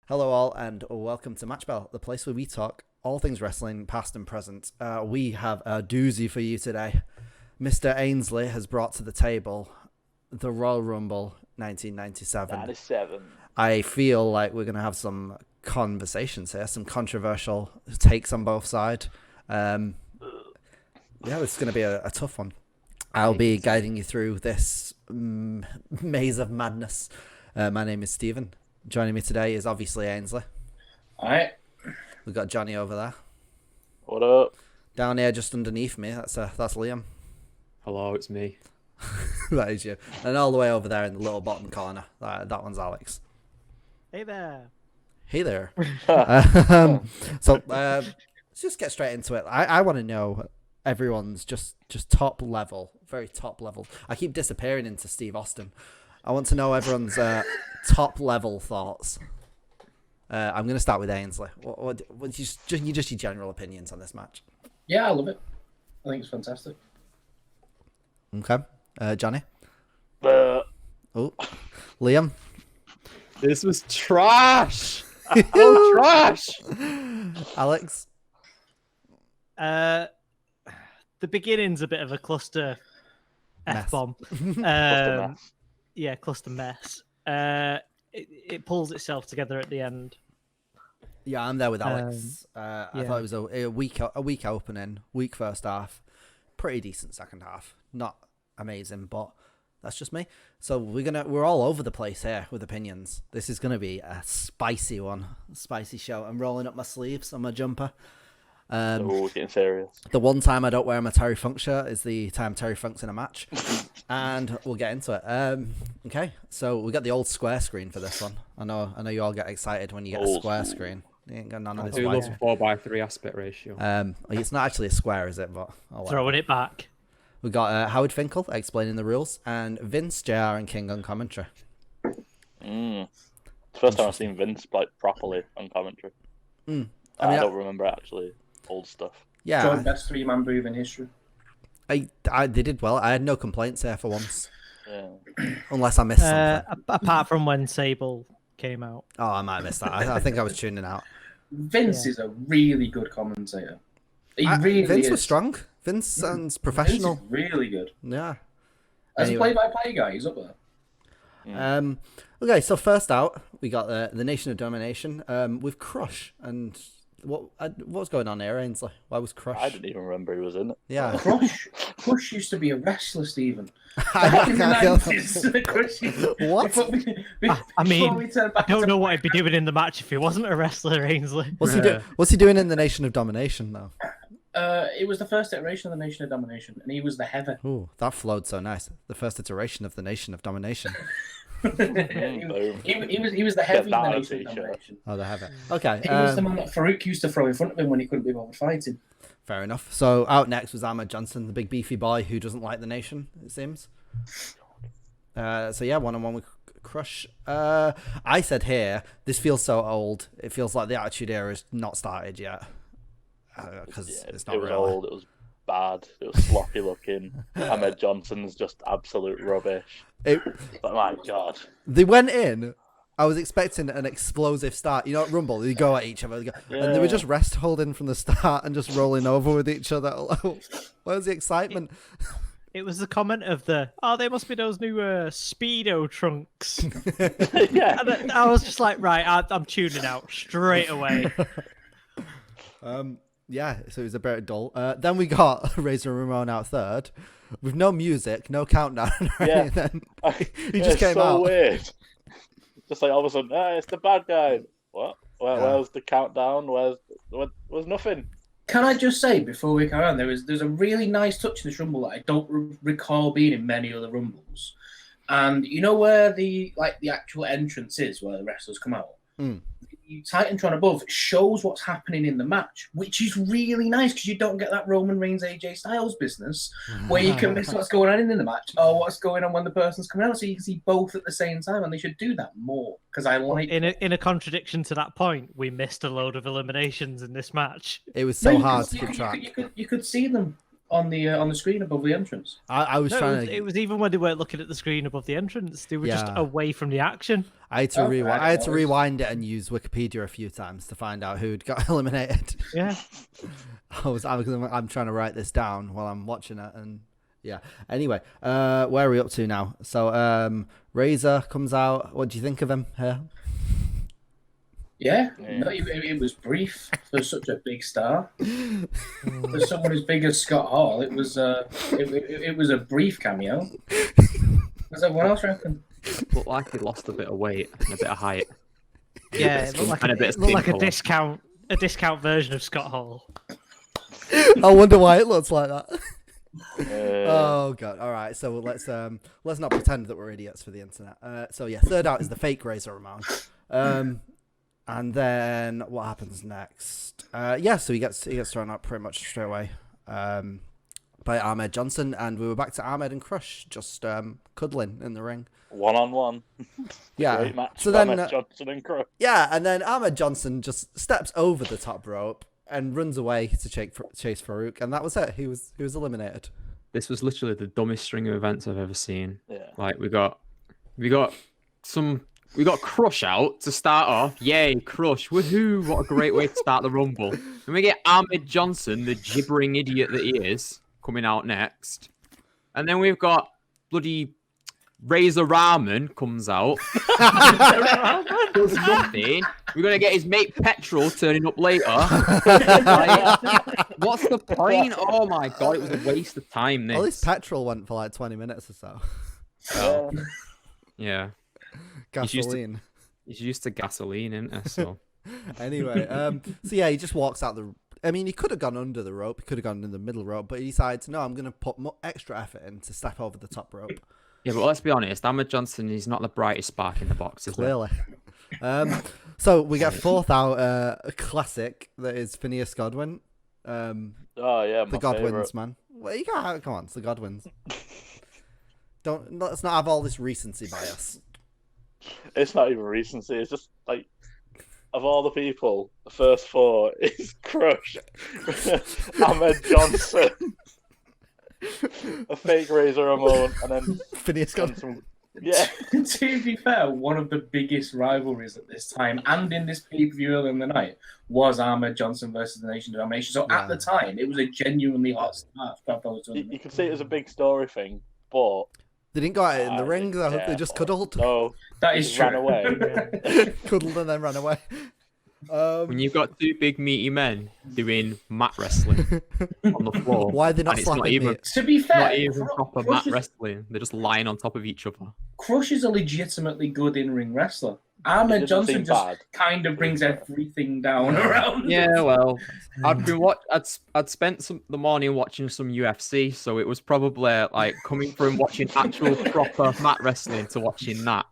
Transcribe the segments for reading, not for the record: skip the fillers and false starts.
Hello all and welcome to Match Bell, the place where we talk all things wrestling, past and present. We have a doozy for you today. Mr. Ainsley has brought to the table the Royal Rumble 1997. 97. I feel like we're going to have some conversations here, some controversial takes on both sides. Yeah, it's going to be a tough one. I'll be guiding you through this maze of madness. My name is Stephen. Joining me today is obviously Ainsley. Alright. We've got Jonny over there. What up? Down here, just underneath me, that's Liam. Hello, it's me. That is you. And all the way over there in the little bottom corner, that one's Alex. Hey there. Hey there. Let's just get straight into it. I want to know everyone's just top level, very top level. I keep disappearing into Steve Austin. I want to know everyone's top level thoughts. I'm going to start with Ainsley. What just your general opinions on this match? Yeah, I love it. I think it's fantastic. Okay. Jonny? Uh, Oh, Liam? This was trash. Oh, trash. Alex? The beginning's a bit of a cluster Mess. F-bomb. mess. Yeah, cluster mess. It pulls itself together at the end. Yeah, I'm there with Alex. I yeah. thought it was a weak opening, weak first half, pretty decent second half. Not amazing, but that's just me. So we're all over the place here with opinions. This is gonna be a spicy one, a spicy show. I'm rolling up my sleeves on my jumper. Getting serious. The one time I don't wear my Terry Funk shirt is the time Terry Funk's in a match. And we'll get into it. Okay, so we got the old square screen for this one. I know you all get excited when you get a Old square school. screen. You ain't got none of I this do white. love 4:3 aspect ratio. It's not actually a square, is it? But Throwing it back. we got Howard Finkel explaining the rules and Vince, JR, and King on commentary. It's the first time I've seen Vince like properly on commentary. I don't remember actually old stuff. Yeah, Joint best three-man move in history. they did well. I had no complaints there for once, Yeah. unless I missed something. Apart from when Sable came out. Oh, I might have missed that. I think I was tuning out. Vince is a really good commentator. He really Vince is. was strong. Vince sounds Vince professional. is really good. Yeah. As Anyway. a play-by-play guy, he's up there. Okay, so first out, we got the Nation of Domination with Crush. And what's going on here, Ainsley? Why was Crush? I didn't even remember he was in it. Yeah. Crush used to be a wrestler, Stephen. I Back in the can't- 90s, Crush used- What? I mean, before we turn I back don't to- know what he'd be doing in the match if he wasn't a wrestler, Ainsley. What's he doing in the Nation of Domination, though? It was the first iteration of the Nation of Domination, and he was the heaven. Ooh, that flowed so nice. The first iteration of the Nation of Domination. Boom. He was the heavy in the that on a Nation of t-shirt. Domination. Oh, they have it. Okay, He was the man that Farouk used to throw in front of him when he couldn't be bothered fighting. fair enough. So out next was Ahmed Johnson, the big beefy boy who doesn't like the Nation, it seems. So yeah, one-on-one with Crush. I said here, this feels so old. It feels like the Attitude Era has not started yet. Because Yeah, it's not it was really. old. It was bad. It was sloppy looking. Ahmed Johnson's just absolute rubbish. But my God. They went in. I was expecting an explosive start. You know, at Rumble, they go at each other, and they were Yeah. just rest holding from the start and just rolling over with each other. Where's the excitement? It was the comment of they must be those new Speedo trunks. Yeah. And I was just like, right, I'm tuning out straight away. Yeah, so it was a bit dull. Then we got Razor Ramon out third, with no music, no countdown or Yeah. anything. He Yeah, just came so out. weird. Just like all of a sudden, it's the bad guy. What? Where's the countdown? Where's nothing? Can I just say before we carry on, there's a really nice touch in this Rumble that I don't recall being in many other Rumbles, and you know where the actual entrance is, where the wrestlers come out. The Titantron above shows what's happening in the match, which is really nice because you don't get that Roman Reigns AJ Styles business where you can miss what's going on in the match or what's going on when the person's coming out, so you can see both at the same time, and they should do that more because I like. In a contradiction to that point, we missed a load of eliminations in this match. It was so No, hard to keep track. You could see them. on the screen above the entrance. I was No, trying to. it was even when they weren't looking at the screen above the entrance. They were just Yeah. away from the action. I had to Oh, rewind. right, I had to no worries. rewind it and use Wikipedia a few times to find out who'd got eliminated. Yeah. I'm trying to write this down while I'm watching it, and yeah. Anyway, where are we up to now? So, Razor comes out. What do you think of him here? Yeah, Yeah. no, it was brief for such a big star. For someone as big as Scott Hall, it was it was a brief cameo. Does everyone else reckon? Looked like he lost a bit of weight and a bit of height. Yeah, it looked like, And a bit of it looked like skin a discount version of Scott Hall. I wonder why it looks like that. Uh, Oh god! All right, so let's not pretend that we're idiots for the internet. So yeah, third out is the fake Razor Ramon. And then what happens next? Yeah, so he gets thrown out pretty much straight away by Ahmed Johnson, and we were back to Ahmed and Crush just cuddling in the ring. 1-on-1. Yeah. Great match. So then, Johnson and Crow. yeah, and then Ahmed Johnson just steps over the top rope and runs away to chase Farouk, and that was it. He was eliminated. This was literally the dumbest string of events I've ever seen. Yeah. Like we got Crush out to start off. Yay, Crush! Woohoo! What a great way to start the Rumble. And we get Ahmed Johnson, the gibbering idiot that he is, coming out next. And then we've got bloody Razor Ramon comes out. Does nothing. We're gonna get his mate Petrol turning up later. Like, what's the point? Oh my god, it was a waste of time. This. At least Petrol went for like 20 minutes or so. Oh, yeah. Gasoline. He's used to gasoline, isn't he? So Anyway, so yeah, he just walks out the. I mean, he could have gone under the rope. He could have gone in the middle rope, but he decides, no, I'm going to put extra effort in to step over the top rope. yeah, but let's be honest. Ahmed Johnson is not the brightest spark in the box, is he? Clearly. So we get fourth out a classic that is Phineas Godwin. Oh yeah, The my Godwins, favourite. man. Well, you can't. Come on, it's the Godwins. Let's not have all this recency bias. It's not even recency. It's just like, of all the people, the first four is Crush, Ahmed Johnson, a fake Razor Ramon, and then Phineas Godwin. some. Yeah, To be fair, one of the biggest rivalries at this time and in this pay-per-view earlier in the night was Ahmed Johnson versus the Nation of Domination. So Yeah. at the time, it was a genuinely hot match. you can see it as a big story thing, but They didn't go out in the ring, though. yeah, They just cuddled. no, That is he true. ran away. Cuddled and then ran away. When you've got two big meaty men doing mat wrestling on the floor, Why are they not and it's not slapping even me? To be fair, not even proper mat Crush is, wrestling. They're just lying on top of each other. Crush is a legitimately good in-ring wrestler. It Ahmed doesn't Johnson seem just bad. kind of brings everything down around. Yeah, well, I'd spent the morning watching some UFC, so it was probably like coming from watching actual proper mat wrestling to watching that.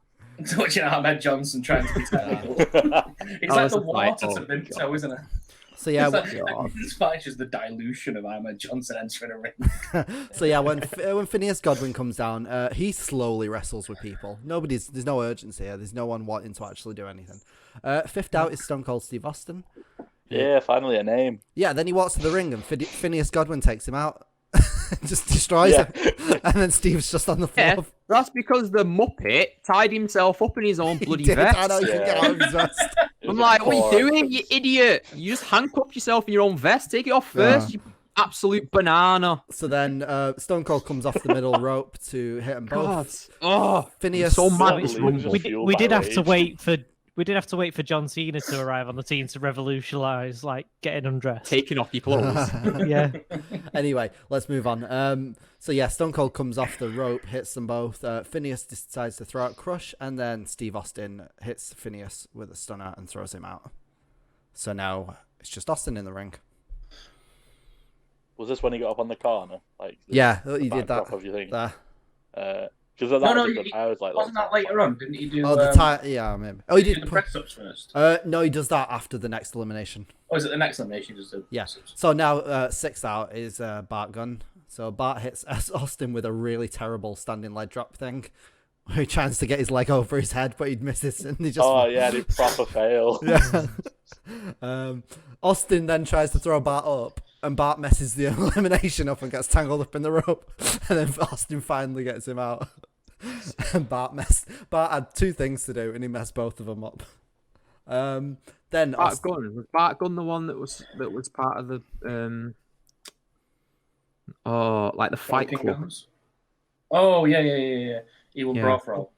Watching Ahmed Johnson trying to be technical. It's I like was the like, water oh, to Vinto, God. isn't it? So yeah, It's like just the dilution of Ahmed Johnson entering a ring. so yeah, when Phineas Godwin comes down, he slowly wrestles with people. There's no urgency here. There's no one wanting to actually do anything. Fifth out is Stone Cold Steve Austin. Yeah, finally a name. Yeah, then he walks to the ring and Phineas Godwin takes him out, just destroys him, and then Steve's just on the floor. Yeah, that's because the Muppet tied himself up in his own bloody Did, vest. I know, he couldn't get out of his vest. It I'm was like, a what are core. you doing, you idiot? You just handcuffed yourself in your own vest. Take it off first, you absolute banana. So then Stone Cold comes off the middle rope to hit them God. both. Oh, Phineas, so mad this Unbelievable. rumble. Fueled We by did have to rage. wait for John Cena to arrive on the team to revolutionise like getting undressed. Taking off your clothes. Yeah. Anyway, let's move on. So yeah, Stone Cold comes off the rope, hits them both. Phineas decides to throw out Crush, and then Steve Austin hits Phineas with a stunner and throws him out. So now it's just Austin in the ring. Was this when he got up on the corner? Like Yeah, the he did backdrop that. Of your thing? There. Because that No, was a good. he- I was like, Wasn't that later on? Didn't he do? Oh, yeah, maybe. Oh, he did did. the press ups first. No, he does that after the next elimination. Or is it the next elimination? Just the Yeah. press-ups? So now sixth out is Bart Gunn. So Bart hits Austin with a really terrible standing leg drop thing. Where he tries to get his leg over his head, but he misses, and he just. Oh yeah, they proper fail. Yeah. Austin then tries to throw Bart up, and Bart messes the elimination up and gets tangled up in the rope, and then Austin finally gets him out. And Bart had two things to do, and he messed both of them up. Then Was Bart Gunn the one that was part of the like the Fight Club? Oh yeah. He won Brawl for All.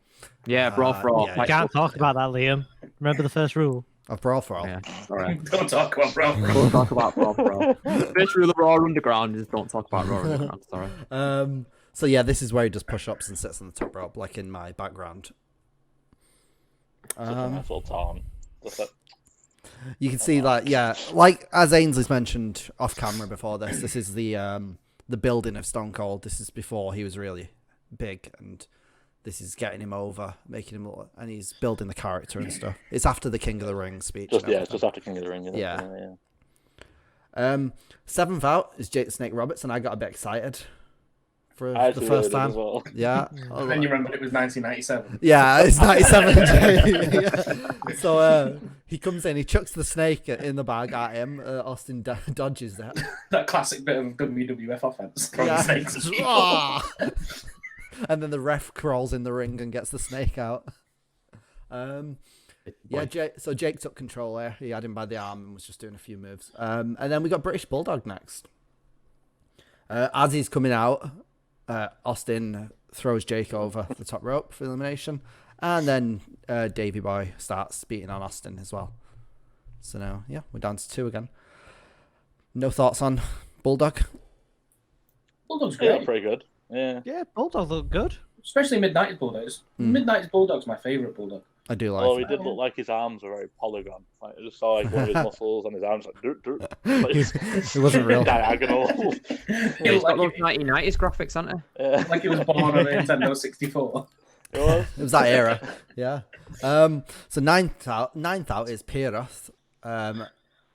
Yeah, Brawl for All. yeah. You can't talk about that, Liam. Remember the first rule. Of Brawl for All. Yeah, all right. Don't talk about Brawl for All. Don't talk about Brawl for All. First rule of Raw Underground is don't talk about Raw Underground. Sorry. So yeah, this is where he does push-ups and sits on the top rope, like in my background. Nice little tarn. You can see that, yeah, like as Ainsley's mentioned off camera before this. This is the building of Stone Cold. This is before he was really big, and this is getting him over, making him look, and he's building the character and stuff. It's after the King of the Ring speech. Just after King of the Ring. Yeah. Seventh out is Jake the Snake Roberts, and I got a bit excited for the first time. As well. Yeah. And then you remember it was 1997. Yeah, it's 97. Yeah. So he comes in, he chucks the snake in the bag at him. Austin dodges that. That classic bit of WWF offense. Yeah. Snakes. And then the ref crawls in the ring and gets the snake out. So Jake took control there. He had him by the arm and was just doing a few moves. And then we got British Bulldog next. As he's coming out, Austin throws Jake over the top rope for elimination. And then Davey Boy starts beating on Austin as well. So now, yeah, we're down to 2 again. No thoughts on Bulldog? Bulldog's great. Yeah, pretty good. Yeah. Yeah, Bulldog looked good. Especially Mid-90s Bulldogs. Mid-90s Bulldog's my favourite Bulldog. I do like Although he it. did look like his arms were very polygon. Like, I just saw like one of his muscles and his arms like Like, It wasn't real. diagonal. He He's looked got like, those 1990s graphics, aren't they? Yeah. like he was born on a Nintendo 64. It was. It was that era. Yeah. So ninth out is Pieroth.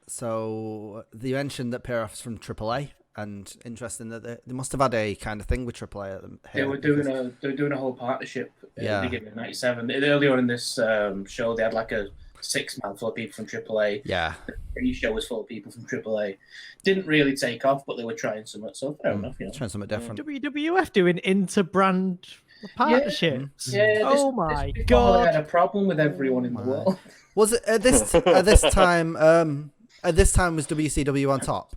So they mentioned that Pieroth's from AAA, and interesting that they must have had a kind of thing with AAA at them. They were doing a whole partnership at Yeah. the beginning of '97. Earlier on in this show, they had like a 6-man full of people from AAA. Yeah. The pre-show was full of people from AAA. Didn't really take off, but they were trying something. So fair enough, you know. Trying something different. WWF doing inter-brand partnerships. Yeah. Oh my They god. had a problem with everyone in the world. Was it at this time? At this time was WCW on top?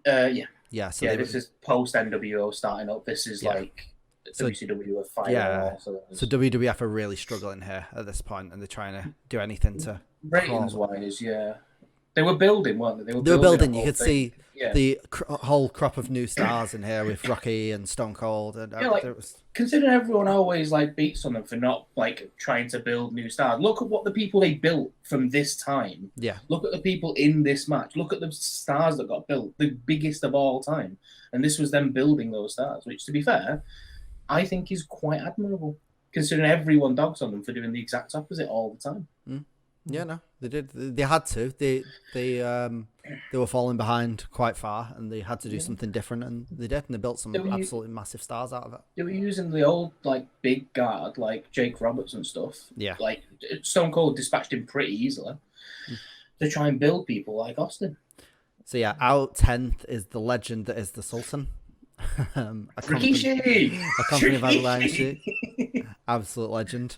Yeah. Yeah. So Yeah, they this is post NWO starting up. This is Yeah. like So- WCW fighting. yeah. So WWF are really struggling here at this point, and they're trying to do anything to. ratings wise, yeah, they were building, weren't they? They were building. a You whole could thing. see Yeah. the whole crop of new stars in here with Rocky and Stone Cold, and Yeah, like- it was. Considering everyone always like beats on them for not like trying to build new stars. Look at what the people they built from this time. Yeah. Look at the people in this match. Look at the stars that got built, the biggest of all time. And this was them building those stars, which, to be fair, I think is quite admirable, considering everyone dogs on them for doing the exact opposite all the time. Yeah, no, they did. They had to. They were falling behind quite far, and they had to do something different, and they did. And they built some absolutely massive stars out of it. They were using the old like big guard, like Jake Roberts and stuff. Yeah. Like Stone Cold dispatched him pretty easily to try and build people like Austin. So yeah, out 10th is the legend that is the Sultan. Rikishi! Accompanied by the Lion Sheik. Absolute legend.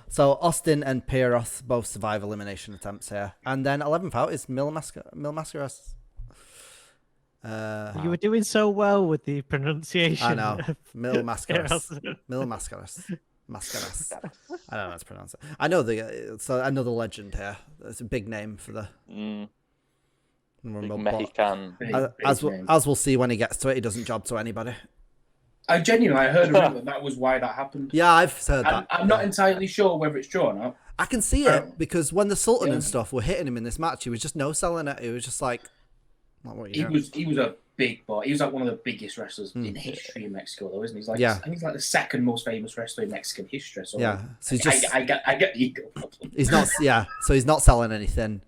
So Austin and Pieroth both survive elimination attempts here. And then 11th out is Mil Mascaras. You were doing so well with the pronunciation. I know. Mil Mascaras. Yes. Mil Mascaras. Mascaras. I don't know how to pronounce it. I know so another legend here. It's a big name for the Big Mexican. as we'll see when he gets to it, he doesn't job to anybody. I heard a rumor that was why that happened. Yeah, I've heard that. I'm not entirely sure whether it's true or not. I can see it because when the Sultan Yeah. and stuff were hitting him in this match, he was just no selling it. It was just like, what are you doing? He was a big boy. He was like one of the biggest wrestlers in history in Mexico, though, isn't he? He's like, Yeah. I think he's like the second most famous wrestler in Mexican history. So Yeah, so he's just I get the ego problem. he's not so he's not selling anything.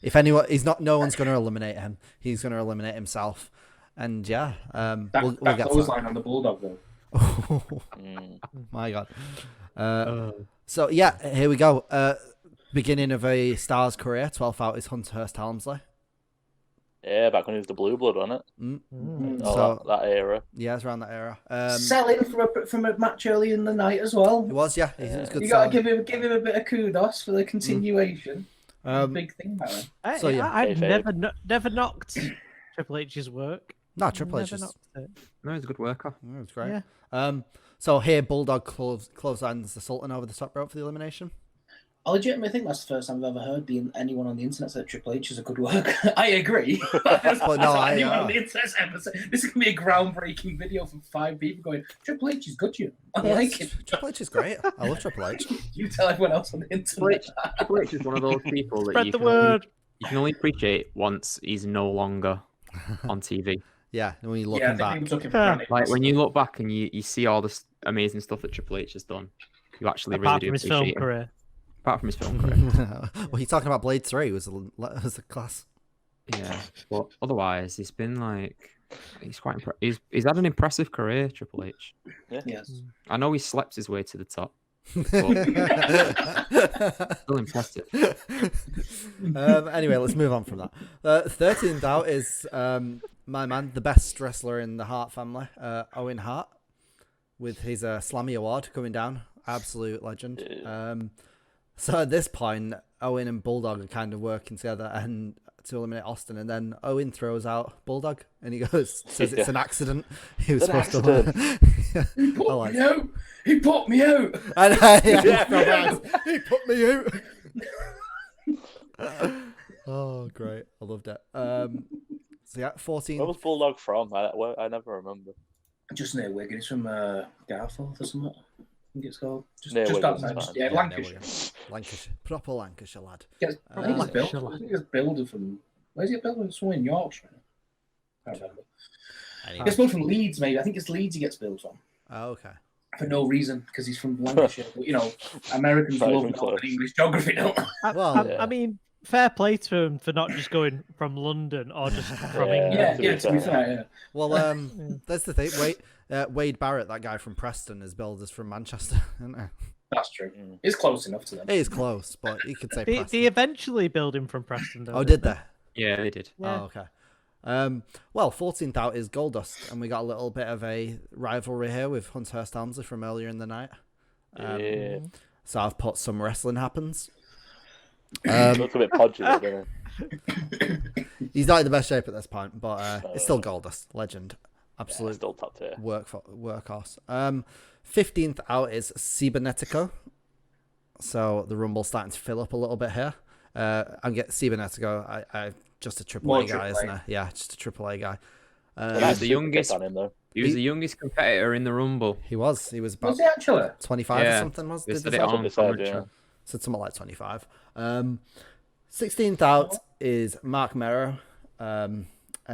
If anyone, no one's going to eliminate him. He's going to eliminate himself. And yeah, we'll That get to clothesline on the Bulldog, though. that. My God. So yeah, here we go. Beginning of a star's career. 12th out is Hunter Hearst Helmsley. Yeah, back when he was the Blue Blood, wasn't it? Mm. Oh, So that era. yeah, it's around that era. Selling from a match early in the night as well. It was, yeah. It was good. You got to give him a bit of kudos for the continuation. Um, Big thing about him. So, yeah. I've Kayfabe. never knocked Triple H's work. No, Triple H Never is knocked it. No, he's a good worker. it was great. Yeah. So here, Bulldog clotheslines the Sultan over the top rope for the elimination. I legitimately think that's the first time I've ever heard anyone on the internet say Triple H is a good worker. I agree. But no, anyone on the internet ever say this is gonna be a groundbreaking video from 5 people going Triple H is good. I like it. Triple H is great. I love Triple H. You tell everyone else on the internet. Triple H is one of those people that Spread you the can only, word. you can only appreciate once he's no longer on TV. Yeah, and when you look Yeah, I back, think people took him for granted. Like when you look back and you see all this amazing stuff that Triple H has done, you actually Apart really do from his film appreciate him. career. Apart from his film career. well, you're talking about Blade 3 was a class. Yeah, but otherwise he's been like he's quite he's had an impressive career, Triple H. Yes. I know he slept his way to the top. Still impressive. Anyway, let's move on from that. 13th out is my man, the best wrestler in the Hart family, Owen Hart, with his Slammy Award coming down. Absolute legend. So at this point, Owen and Bulldog are kind of working together and to eliminate Austin, and then Owen throws out Bulldog, and he says it's an accident. He was supposed to. He put me out. He put me out. And, he put me out. Oh, great! I loved it. So yeah, 14. Where was Bulldog from? I never remember. Just near Wigan. He's from Garforth or something. I think it's called. Just Wigan, outside. it's fine. Yeah, Yeah, Lancashire. Lancashire, proper Lancashire lad. I think he's built. I think he's builded from. Where's he built? Somewhere in Yorkshire. I can't remember. He gets built from Leeds, maybe. I think it's Leeds he gets built from. Oh, okay. For no reason, because he's from Lancashire. But, Americans Not love even close. English geography, don't they? Well, I mean, fair play to him for not just going from London or just from Yeah. England. To be fair, yeah. Well, that's the thing. Wade Barrett, that guy from Preston, is billed as from Manchester, isn't he? That's true. It's close enough to them. It is close, but you could say They Preston. eventually build him from Preston, though. Oh, did they? Yeah, they did. Yeah. Oh, okay. Well, 14th out is Goldust, and we got a little bit of a rivalry here with Hunthurst Helmsley from earlier in the night. Yeah. So I've put some wrestling happens. Looks a bit podgy, doesn't it? He's not in the best shape at this point, but it's still Goldust, legend, absolute Still top tier. workhorse. 15th out is Cibernetico. So the Rumble's starting to fill up a little bit here. I'm getting Cibernetico. I just a AAA guy, isn't he? Yeah, just a AAA guy. He was the youngest. On him, though. He was the youngest competitor in the Rumble. He was about Was he actually? 25 or Yeah. something. They Did said they it say? on they said, commentary. yeah. Said something like 25. 16th out is Mark Mero. And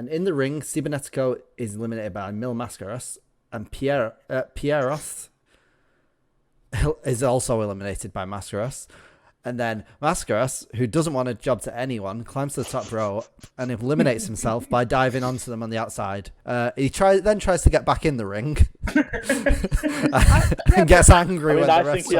in the ring, Cibernetico is eliminated by Mil Mascaras, and Pieros is also eliminated by Mascaras. And then Mascaras, who doesn't want a job to anyone, climbs to the top rope and eliminates himself by diving onto them on the outside. He then tries to get back in the ring and gets angry when the rest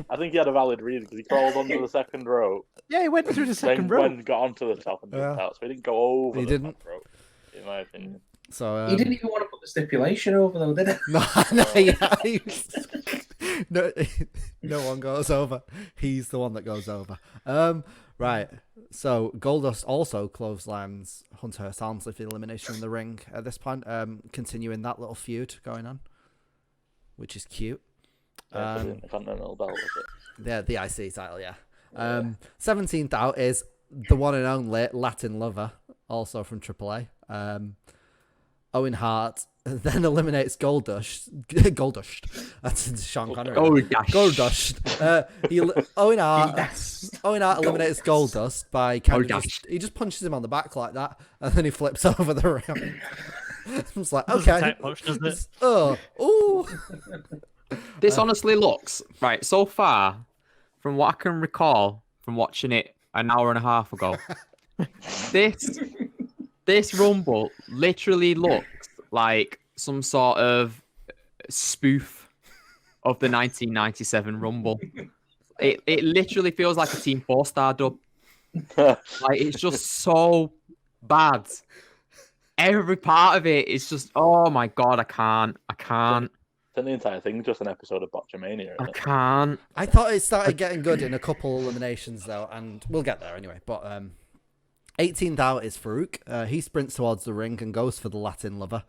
I think he had a valid reason because he crawled onto the second rope, Yeah, he went through the second then row. got onto the top and jumped Yeah. out. So he didn't go over He the didn't. top rope, in my opinion. So He didn't even want to put the stipulation over, though, did he? No one goes over. He's the one that goes over. Right. So Goldust also clotheslines Hunthurst Helmsley for the elimination in the ring at this point, continuing that little feud going on, which is cute. Yeah, the Continental belt, was it? The IC title, yeah. 17th out is the one and only Latin Lover, also from AAA. Owen Hart then eliminates Goldust. That's Sean Connery. Goldust. Owen Hart eliminates Goldust by he just punches him on the back like that, and then he flips over the ring. I was like, okay. Type punch, doesn't it? Oh, This honestly looks right so far, from what I can recall from watching it an hour and a half ago. This Rumble literally looks like some sort of spoof of the 1997 Rumble. It literally feels like a Team 4-star dub. Like it's just so bad. every part of it is just, oh my god, I can't. Then the entire thing's just an episode of Botchamania. I can't. I thought it started getting good in a couple eliminations though, and we'll get there anyway. But 18th out is Farouk. He sprints towards the ring and goes for the Latin lover.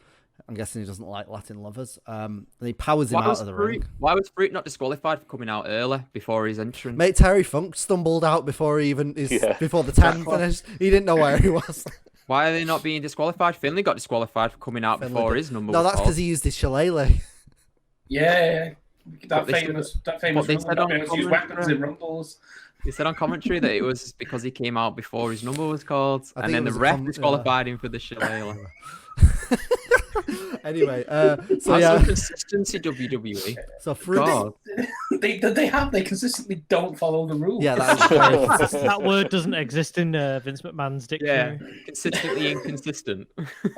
I'm guessing he doesn't like Latin lovers. And he powers him out of the ring. Why was Farouk not disqualified for coming out early before his entrance? Mate, Terry Funk stumbled out before he even before the 10 finished. He didn't know where he was. Why are they not being disqualified? Finley got disqualified for coming out before his number. No, was that's because he used his shillelagh. Yeah. That They famous said on use weapons in rumbles. He said on commentary that it was because he came out before his number was called, I and think then it the was ref disqualified him for the shillelagh. Anyway, so That's yeah. some consistency, WWE. So Farouk. God. They consistently don't follow the rules. Yeah, that is very consistent. That word doesn't exist in Vince McMahon's Yeah, dictionary. consistently inconsistent.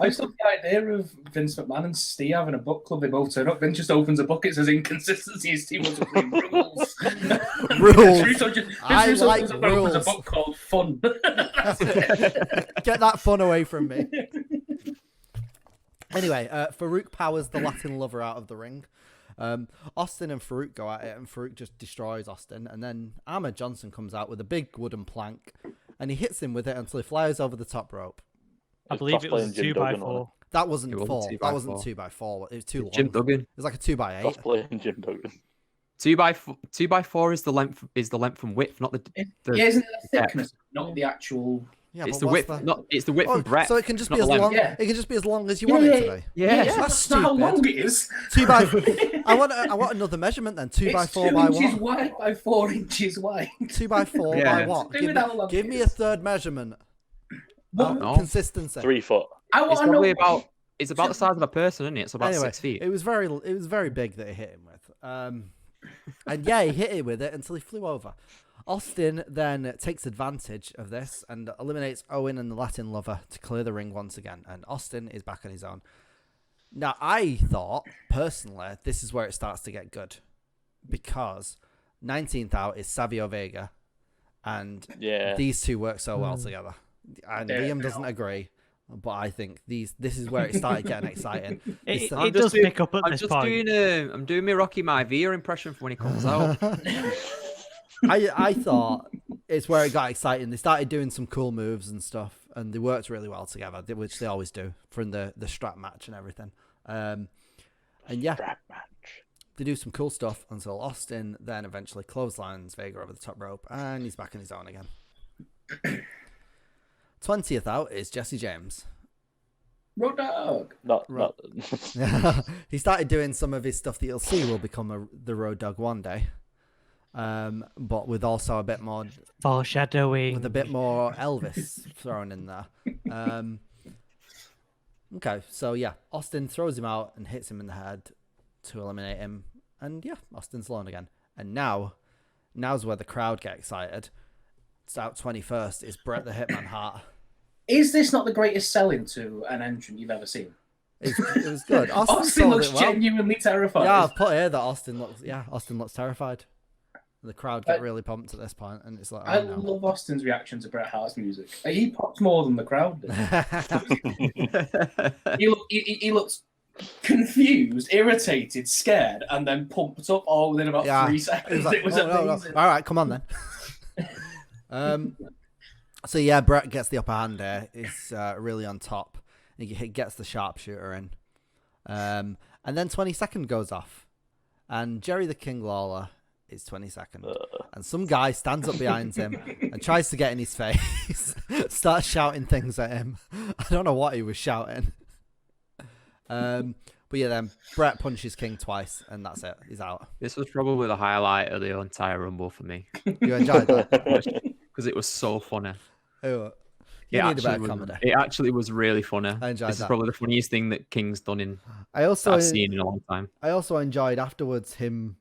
I just love the idea of Vince McMahon and Steve having a book club. They both turn up. Vince just opens a book. It says inconsistencies. Steve wants to read rules. Rules. Vince I Russo like opens a rules. book called Fun. Get that fun away from me. Anyway, Farouk powers the Latin lover out of the ring. Austin and Farouk go at it, and Farouk just destroys Austin. And then Ahmed Johnson comes out with a big wooden plank, and he hits him with it until he flies over the top rope. I believe it was a 2x4. That wasn't It wasn't 4. 2 That by wasn't 4. 2x4. It was too long. Jim Duggan. It was like a 2x8. Cosplaying Jim Duggan. 2x4 is the length and width, not the Yeah, isn't it the thickness, not the actual? Yeah, it's but the what's width, that? not it's the width Oh, and breadth. so it can just not be as the length. long. Yeah. It can just be as long as you want it to be. Yeah, That's That's not how stupid. long it is. 2 by. I want another measurement then. 2 by It's 4 2 by inches what? wide by 4 inches wide. 2 by 4 Yeah. by what? Do with how long Give it me a is. third measurement. No. Consistency. 3 foot. I It's want to probably know. it's about the size of a person, isn't it? It's about Anyway, 6 feet. it was very big that he hit him with. And yeah, he hit it with it until he flew over. Austin then takes advantage of this and eliminates Owen and the Latin lover to clear the ring once again. And Austin is back on his own. Now, I thought, personally, this is where it starts to get good. Because 19th out is Savio Vega. And Yeah. these two work so well together. And Yeah, Liam they doesn't are. agree. But I think this is where it started getting exciting. It I'm does just doing- pick up at I'm this just point. I'm doing my Rocky Mayavir impression for when he comes out. I thought it's where it got exciting. They started doing some cool moves and stuff, and they worked really well together, which they always do from the strap match and everything. And yeah, Strap match. they do some cool stuff until Austin then eventually clotheslines Vega over the top rope, and he's back on his own again. 20th out is Jesse James. Road dog. Not. He started doing some of his stuff that you'll see will become the Road Dog one day. But with also a bit more Foreshadowing. with a bit more Elvis thrown in there. Okay, so yeah, Austin throws him out and hits him in the head to eliminate him, and yeah, Austin's alone again. And now's where the crowd get excited. It's out 21st. Is Bret the Hitman Hart? Is this not the greatest selling to an entrant you've ever seen? It was good. Austin sold looks it well. genuinely terrified. Yeah, I've put here that Austin looks terrified. The crowd get really pumped at this point, and it's like, I oh, no. love Austin's reaction to Bret Hart's music. He pops more than the crowd did. He looks confused, irritated, scared, and then pumped up all within about 3 seconds. It It was oh, no. amazing. All right, come on then. So yeah, Bret gets the upper hand there. He's really on top. He gets the sharpshooter in. And then 22nd goes off. And Jerry the King Lawler is 22nd. And some guy stands up behind him and tries to get in his face. Starts shouting things at him. I don't know what he was shouting. But yeah, then Bret punches King twice, and that's it. He's out. This was probably the highlight of the entire Rumble for me You enjoyed that? because it was so funny. Oh, you need a better comedy. It actually was really funny. I enjoyed This that. is probably the funniest thing that King's done in I also I've seen in a long time. I also enjoyed afterwards him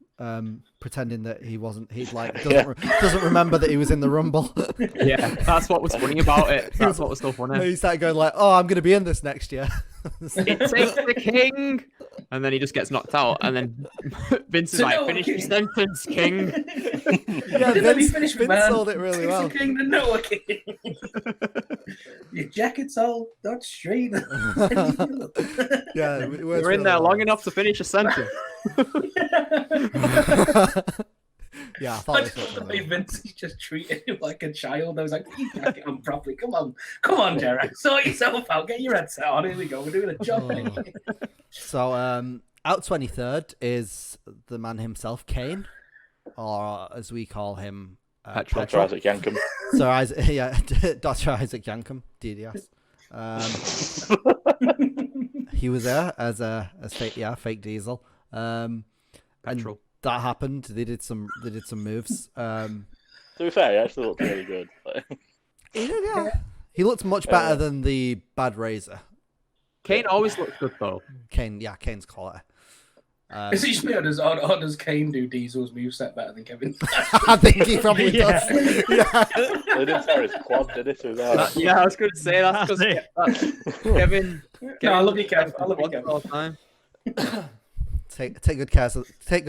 pretending that he wasn't. He doesn't remember that he was in the Rumble. Yeah, that's what was funny about it. That's what was so funny. He started going like, "Oh, I'm going to be in this next year." It takes the king. and then he just gets knocked out, and then Vince is To like, Noah "Finish your King." sentence, King." Yeah, Let me Vince, finish, Vince man. sold it really It's well. the King, the Noah King. Your jacket's all not straight. Yeah, it works We're in really there well. long enough to finish a sentence. Yeah, I I thought just this love the was way Vince is just treated him like a child. I was like, "Put your jacket on properly. Come on, Jared. Sort yourself out. Get your headset on. Here we go. We're doing a job." So, out 23rd is the man himself, Kane, or as we call him, Petrol. Dr. Isaac Yankum. Sir Isaac, yeah, Dr. Isaac Yankum, DDS. He was there as fake Diesel. And Petrol. that happened. They did some moves. To be fair, he actually looked really good. He looked much better than the Bad Razor. Kane always looks good though. Kane's quality. Is he or does Kane do Diesel's moveset better than Kevin? I think he probably does. Yeah. They didn't tear his quad, did it? Yeah, I was going to say that's because Kevin. No, I love you, Kev. I love you, Kev. All the time. Take good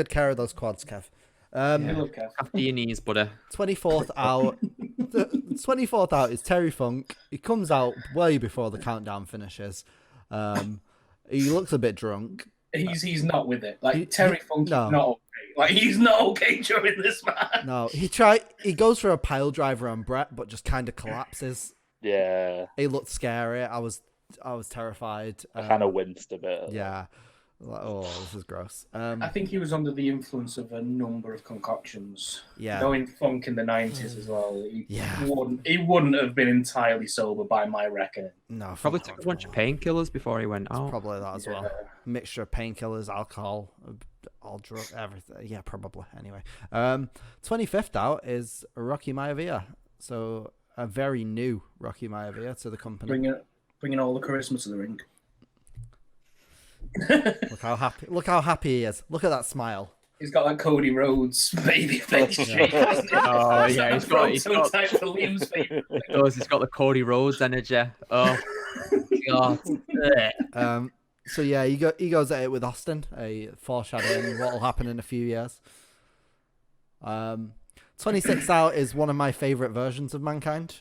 care of those quads, Kev. I love Kev. After your knees, buddy. 24th out. The 24th out is Terry Funk. He comes out way before the countdown finishes. He looks a bit drunk. He's not with it. Like Terry Funk is no. not okay. Like he's not okay during this match. No, he goes for a pile driver on Brett, but just kind of collapses. Yeah. It looked scary. I was terrified. I kind of winced a bit. Yeah. Like, oh, this is gross. I think he was under the influence of a number of concoctions. Yeah. Knowing Funk in the 90s as well. He Yeah. wouldn't have been entirely sober by my reckoning. No, Probably took a bunch of painkillers before he went out. Probably that as well. Mixture of painkillers, alcohol, all drug, everything. Yeah, probably. Anyway, 25th out is Rocky Mayavir. So a very new Rocky Mayavir to the company. Bringing all the charisma to the ring. Look how happy he is. Look at that smile. He's got that Cody Rhodes baby face. Oh yeah, he's got Liam's face. He's got the Cody Rhodes energy. Oh god. So yeah, he goes at it with Austin, a foreshadowing what will happen in a few years. 26th out is one of my favorite versions of Mankind.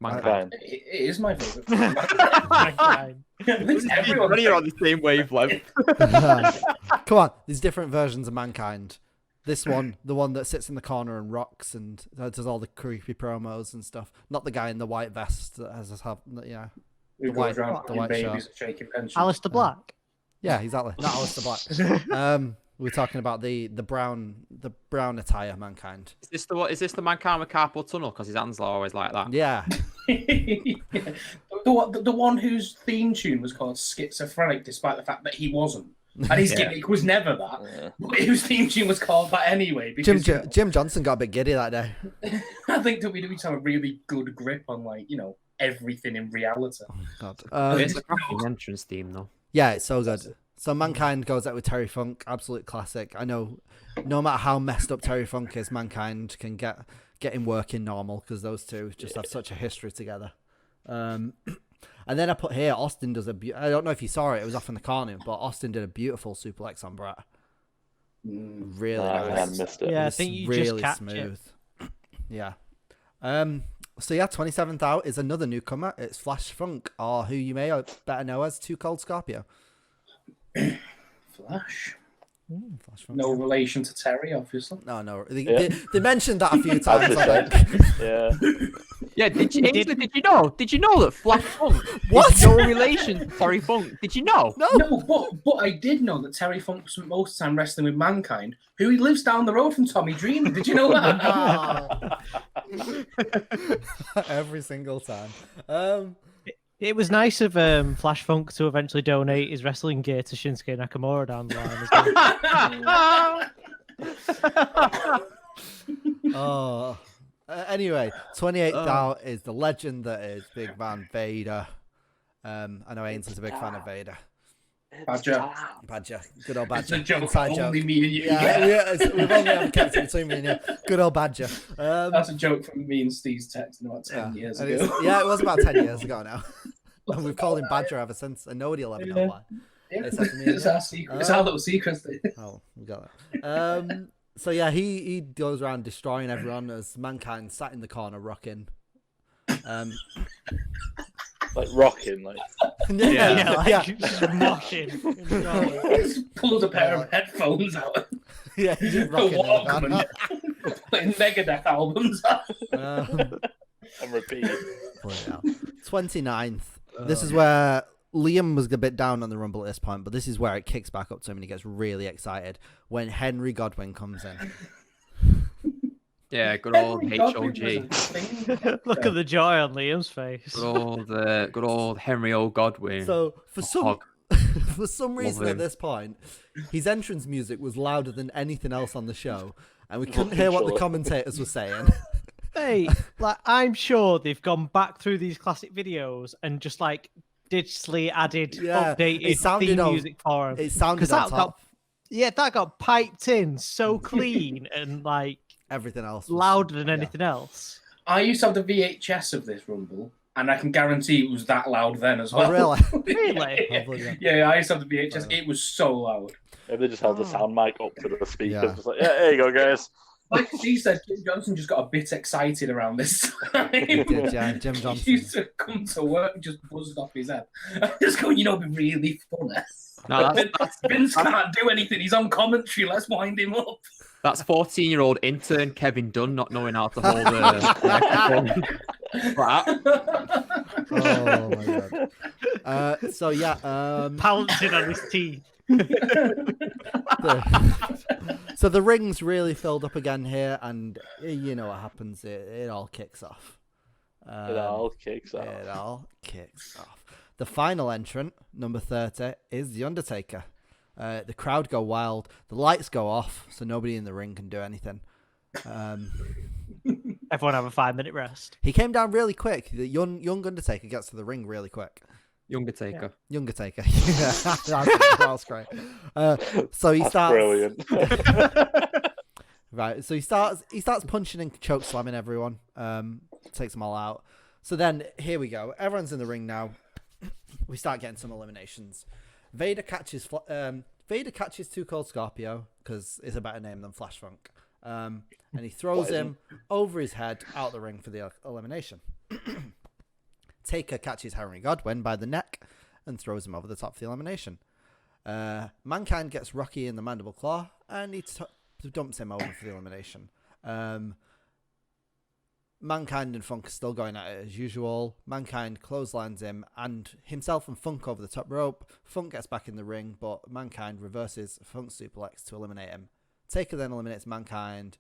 Mankind. It is my favorite. Mankind. Everyone are on the same wavelength. Come on, there's different versions of Mankind. This one, the one that sits in the corner and rocks and does all the creepy promos and stuff. Not the guy in the white vest that has Who white- goes around the fucking white babies shirt. and shaking pensions. Alistair Black. Yeah, exactly. Not Alistair Black. We're talking about the brown attire Mankind. Is this the Mankind with carpal tunnel? Because his hands are always like that. Yeah. The one whose theme tune was called Schizophrenic, despite the fact that he wasn't. And his gimmick was never that. Yeah. But whose theme tune was called that anyway. Because, Jim Johnson got a bit giddy that day. I think WWE's have a really good grip on, everything in reality. God. It's a cracking entrance theme though. Yeah, it's so good. So Mankind goes out with Terry Funk, absolute classic. I know, no matter how messed up Terry Funk is, Mankind can get him working normal because those two just have such a history together. And then I put here, Austin does I don't know if you saw it, it was off in the corner, but Austin did a beautiful suplex on Brett. Really I nice. missed it. Yeah, I think you really just captured it. smooth. Yeah. So yeah, 27th out is another newcomer. It's Flash Funk, or who you may better know as Too Cold Scorpio. Flash. Flash Funk. No relation to Terry, obviously. No. Yeah. They mentioned that a few times. As I they think. Yeah. Yeah, did you know? Did you know that Flash Funk What? is no relation to Terry Funk? Did you know? No, but I did know that Terry Funk spent most of the time wrestling with Mankind, who he lives down the road from Tommy Dreamer. Did you know that? Every single time. It was nice of Flash Funk to eventually donate his wrestling gear to Shinsuke Nakamura down the line as well. Anyway, 28th out is the legend that is Big Man Vader. I know Ainsley's a big fan of Vader. Badger. Badger. Good old It's Badger. a joke. Inside Only joke. me and you. Yeah, we've only ever kept it between me and you. Good old Badger. That's a joke from me and Steve's text about 10 years and ago. it was about 10 years ago now. And we've called him Badger ever since, and nobody will ever know Yeah. They said to me, It's yeah. our secret. It's our little secret. Oh, we got that. So yeah, he goes around destroying everyone as Mankind sat in the corner rocking. Like rocking, like Yeah, like yeah. just moshing. Just pulled a pair of headphones out. Yeah, he's just A rocking in the corner. Walkman. Putting Megadeth albums out. and repeat. Yeah. 29th. This is where Liam was a bit down on the Rumble at this point, but this is where it kicks back up to him and he gets really excited when Henry Godwin comes in. Yeah, good old HOG. Look at the joy on Liam's face. Good old Henry O. Godwin. So for some reason him. at this point, his entrance music was louder than anything else on the show, and we couldn't hear what the commentators were saying. Hey, like I'm sure they've gone back through these classic videos and just like digitally added, updated theme music for him. It sounded on top. That got piped in so clean and like Everything else louder than anything else. I used to have the VHS of this Rumble, and I can guarantee it was that loud then as well. Oh, really? Really? Yeah, I used to have the VHS. It was so loud. Maybe they just held the sound mic up to the speakers. Yeah. Just like, yeah, there you go, guys. Like she said, Jim Johnson just got a bit excited around this time. He did, yeah, Jim He Johnson. used to come to work and just buzzed off his head. Just going, it'd be really funny. No, Vince can't do anything. He's on commentary. Let's wind him up. That's 14-year-old intern Kevin Dunn not knowing how to hold the microphone. Oh my god. So yeah, Pouncing on his teeth. so the ring's really filled up again here, and you know what happens. It all kicks off. It all kicks off. It all kicks off. The final entrant, number 30, is The Undertaker. The crowd go wild. The lights go off, so nobody in the ring can do anything. Everyone have a 5-minute rest. He came down really quick. The young Undertaker gets to the ring really quick. Younger Taker. Younger Taker. Yeah, that's great. So he starts. Brilliant. Right. So he starts punching and choke slamming everyone. Takes them all out. So then here we go. Everyone's in the ring now. We start getting some eliminations. Vader catches Too Cold Scorpio because it's a better name than Flash Funk. And he throws him over his head out the ring for the elimination. Taker catches Henry Godwin by the neck and throws him over the top for the elimination. Mankind gets Rocky in the mandible claw and he dumps him over for the elimination. Mankind and Funk are still going at it as usual. Mankind clotheslines him and himself and Funk over the top rope. Funk gets back in the ring, but Mankind reverses Funk's suplex to eliminate him. Taker then eliminates Mankind,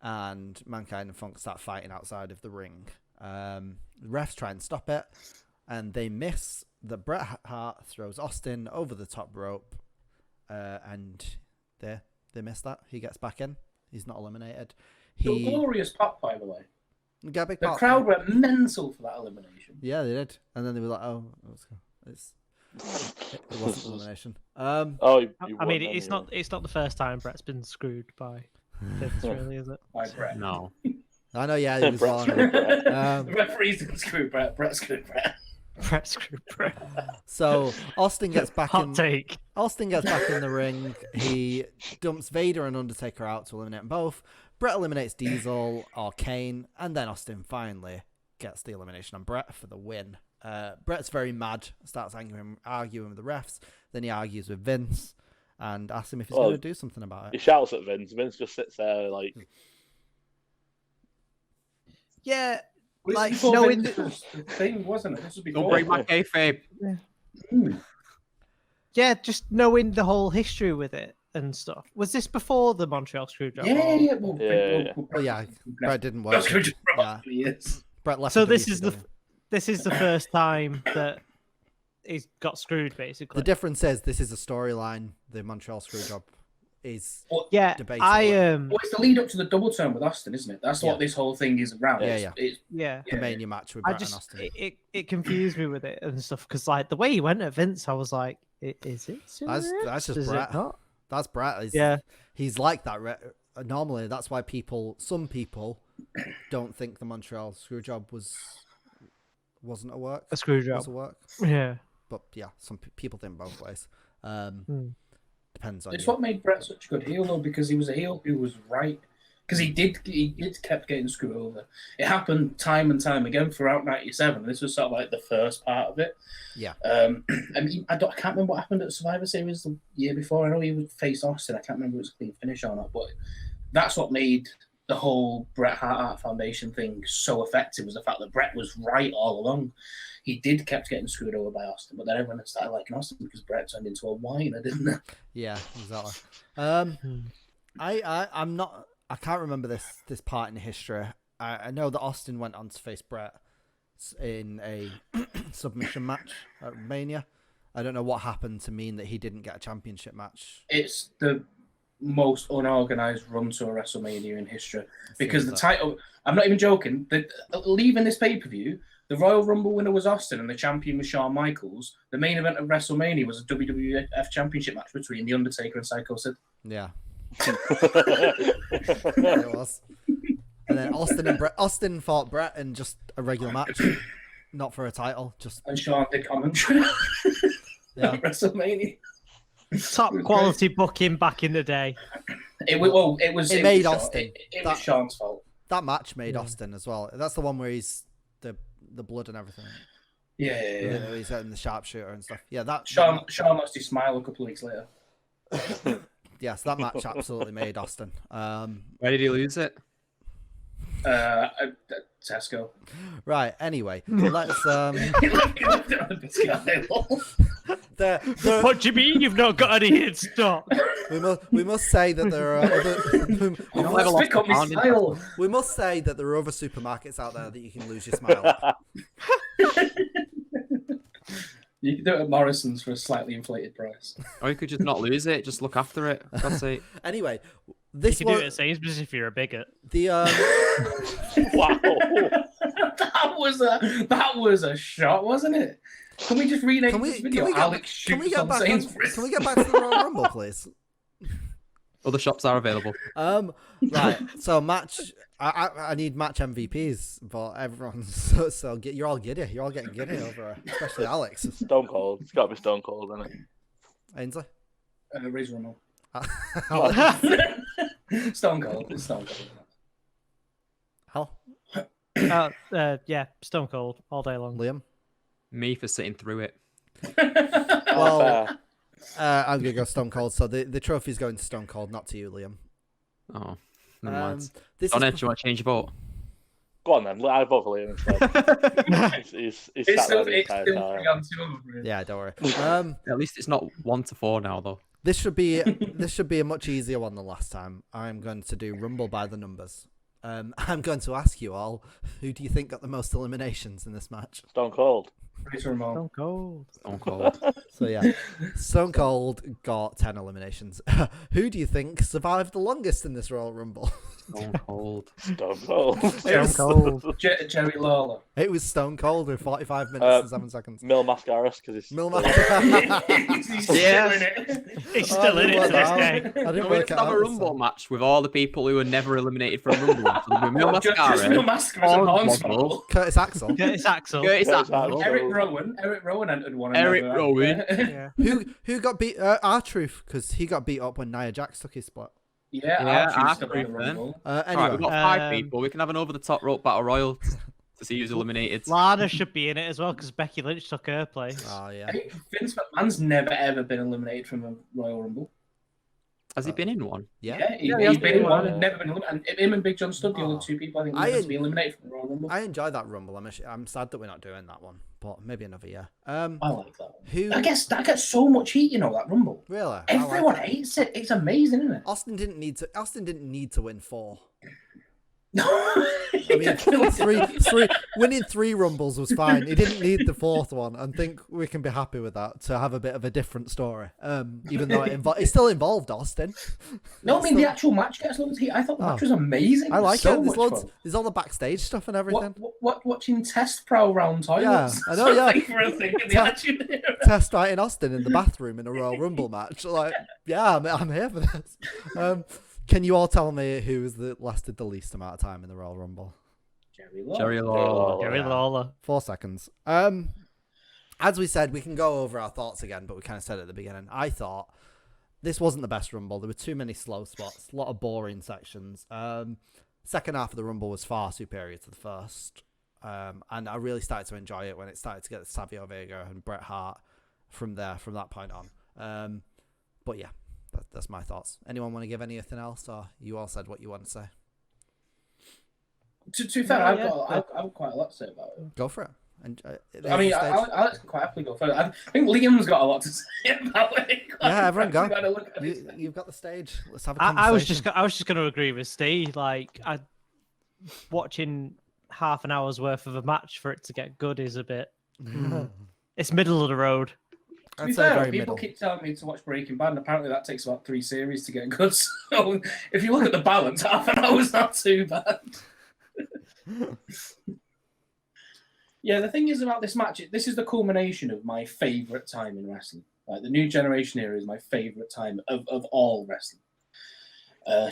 and Mankind and Funk start fighting outside of the ring. The refs try and stop it, and they miss. The Bret Hart throws Austin over the top rope, and they miss that. He gets back in. He's not eliminated. A glorious pop, by the way. Got a big The pop. crowd went mental for that elimination. Yeah, they did, and then they were like, "Oh, it wasn't elimination." Oh, I mean, it's not the first time Brett's been screwed by Vince, really, is it? By Brett. No. I know. Yeah, he was Brett's wrong. The referees didn't screw Brett. Brett screwed Brett. Brett screwed Brett. So Austin gets back in. Hot take. Austin gets back in the ring. He dumps Vader and Undertaker out to eliminate them both. Brett eliminates Diesel or Kane, and then Austin finally gets the elimination on Brett for the win. Brett's very mad, starts arguing with the refs. Then he argues with Vince and asks him if he's going to do something about He it. shouts at Vince. Vince just sits there like, Yeah, Like, like before knowing Vince's thing, wasn't it? This was before. Don't break my kayfabe. yeah, just knowing the whole history with it and stuff. Was this before the Montreal Screwjob? Yeah. Well, yeah, Brett didn't work. That's good. Yeah. Yes. Brett left. So for this is WCW. this is the first time that he's got screwed, basically. The difference is this is a storyline. The Montreal Screwjob is Yeah, debatable. Well, it's the lead up to the double turn with Austin, isn't it? That's Yeah. what this whole thing is around. Yeah, It's, yeah. the Mania match with I Brett and just Austin. it confused me with it and stuff because like the way he went at Vince, I was like, is it? That's serious? just Is it Brett. not? That's Brett. Yeah. He's like that. Normally, that's why some people don't think the Montreal Screwjob wasn't a work. A screw Was job. a work. Yeah. But yeah, some people think both ways. Depends on It's you. what made Brett such a good heel, though, because he was a heel who was right. Because he did kept getting screwed over. It happened time and time again throughout '97. This was sort of like the first part of it. Yeah. I mean, I can't remember what happened at Survivor Series the year before. I know he would face Austin. I can't remember if it was a clean finish or not, but that's what made the whole Bret Hart Foundation thing so effective, was the fact that Bret was right all along. He kept getting screwed over by Austin, but then everyone started liking Austin because Bret turned into a whiner, didn't it? Yeah, exactly. I'm not. I can't remember this part in history. I know that Austin went on to face Bret in a submission match at Mania. I don't know what happened to mean that he didn't get a championship match. It's the most unorganized run to a WrestleMania in history, because the title, I'm not even joking, leaving this pay-per-view, the Royal Rumble winner was Austin and the champion was Shawn Michaels. The main event of WrestleMania was a WWF Championship match between The Undertaker and Psycho Sid. Yeah. It was. And then Austin fought Bret in just a regular match, not for a title. And Shawn did commentary at WrestleMania. Top quality booking back in the day. It made Austin. It was Shawn's fault. That match made Austin as well. That's the one where he's the blood and everything. Yeah. He's getting the sharpshooter and stuff. Yeah, that Shawn lost his smile a couple of weeks later. Yes, that match absolutely made Austin. Where did he lose it? Tesco. Right. Anyway, let's. What do you mean you've not got any in stock? We must say that there are other. We must say that there are other supermarkets out there that you can lose your smile at. You can do it at Morrison's for a slightly inflated price. Or you could just not lose it. Just look after it. That's it. Anyway, you can do it at Sainsbury's if you're a bigot. Wow. That was a shot, wasn't it? Can we just rename this video? Can we get back to the Royal Rumble, please? Other shops are available. Right. So match. I need match MVPs, but everyone's so you're all giddy. You're all getting giddy over it, especially Alex. Stone Cold. It's got to be Stone Cold, isn't it? Ainsley. Razor Ramon. Stone Cold. It's Stone Cold. Hal. Yeah, Stone Cold all day long. Liam. Me for sitting through it. Well, I'm gonna go Stone Cold. So the trophy's going to Stone Cold, not to you, Liam. Oh, never mind. Do you want to change your vote? Go on then. I vote for Liam instead. He's sat there the entire time. Yeah, don't worry. At least it's not 1-4 now, though. This should be a much easier one than last time. I'm going to do Rumble by the numbers. I'm going to ask you all, who do you think got the most eliminations in this match? Stone Cold. Stone Cold. Stone Cold. So yeah, Stone Cold got 10 eliminations. Who do you think survived the longest in this Royal Rumble? Stone Cold. Stone Cold. Stone Cold. Jerry Lawler. It was Stone Cold with 45 minutes and 7 seconds. Mil Mascaras, because it's Mil Mascaras. He's still in it. He's still in it to this day. I didn't We work have it out. a Rumble match with all the people who were never eliminated from Rumble. So Mil Just Mascaras, Mil Mascaras and Hornswoggle. Curtis Axel. Curtis Axel. Curtis Curtis Axel, Axel. Eric Rowan entered one. Eric Rowan. Yeah. Who got beat? R-Truth, because he got beat up when Nia Jax took his spot. Yeah, R-Truth, Rumble. Anyway, Right, we've got 5 people. We can have an over-the-top rope battle royal to see who's eliminated. Lana should be in it as well because Becky Lynch took her place. oh yeah. Vince McMahon's never ever been eliminated from a Royal Rumble. Has he been in one? Yeah. He's been in one and never been eliminated. And him and Big John Studd, the only two people I think never to be eliminated from the Royal Rumble. I enjoyed that Rumble. I'm sad that we're not doing that one, but maybe another year. I like that one. Who? I guess that gets so much heat, that Rumble. Really? Everyone hates it. It's amazing, isn't it? Austin didn't need to win 4. No. I mean, winning 3 Rumbles was fine. He didn't need the 4th one, and think we can be happy with that to have a bit of a different story. Even though it still involved Austin. No, I mean the actual match gets loads of heat. I thought the match was amazing. I like so it. There's much loads. fun. There's all the backstage stuff and everything. Watching Test prowl round toilets. Yeah, I know. Yeah, For a thing in the Attitude Era. Test fighting Austin in the bathroom in a Royal Rumble match. Like, yeah, I'm here for this. Can you all tell me who was lasted the least amount of time in the Royal Rumble? Jerry Lawler. Jerry Lawler. Jerry Lawler. 4 seconds. as we said, we can go over our thoughts again, but we kind of said it at the beginning. I thought this wasn't the best Rumble. There were too many slow spots, a lot of boring sections. Second half of the Rumble was far superior to the first. And I really started to enjoy it when it started to get Savio Vega and Bret Hart from that point on. But yeah, that's my thoughts. Anyone want to give anything else, or you all said what you want to say? To be fair, I've quite a lot to say about it. Go for it. And, I mean, I'll quite happily go first. I think Liam's got a lot to say about it. Yeah, everyone go. You've got the stage. Let's have a conversation. I was just going to agree with Steve. Like, watching half an hour's worth of a match for it to get good is a bit. It's middle of the road. To be fair, people keep telling me to watch Breaking Bad, and apparently that takes about 3 series to get good. So if you look at the balance, half an hour's not too bad. Yeah, the thing is about this match, this is the culmination of my favourite time in wrestling. Like, the New Generation era is my favourite time of all wrestling.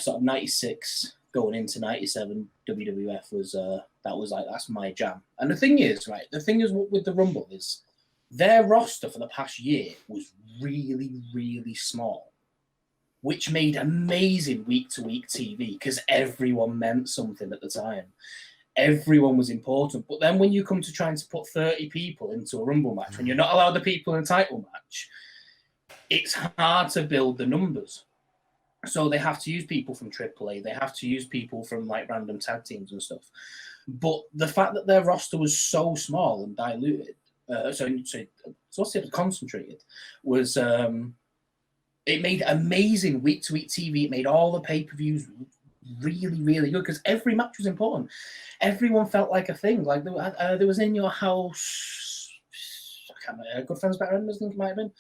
Sort of 96 going into 97, WWF was that's my jam. And the thing is with the Rumble is their roster for the past year was really, really small, which made amazing week-to-week TV because everyone meant something at the time. Everyone was important. But then when you come to trying to put 30 people into a Rumble match, when you're not allowed the people in a title match, it's hard to build the numbers. So they have to use people from AAA. They have to use people from like random tag teams and stuff. But the fact that their roster was so small and diluted, concentrated, was it made amazing week-to-week TV. It made all the pay-per-views really, really good because every match was important. Everyone felt like a thing. Like there was In Your House, I can't remember, Good Friends Better Enemies, I think it might have been,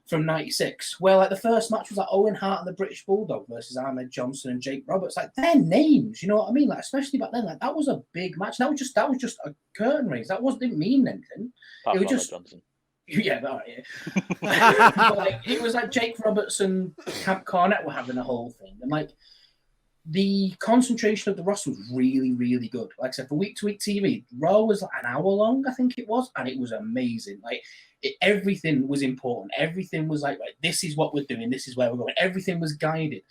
from 96, where like the first match was like Owen Hart and the British Bulldog versus Ahmed Johnson and Jake Roberts. Like, their names, you know what I mean? Like, especially back then, like that was a big match. That was just a curtain raise. Didn't mean anything. It was just Johnson. Yeah, but like, it was like Jake Roberts and Camp Cornette were having a whole thing, and like the concentration of the roster was really, really good. Like I said, for week-to-week TV, Raw was like an hour long, I think it was, and it was amazing. Like everything was important. Everything was like, right, this is what we're doing. This is where we're going. Everything was guided.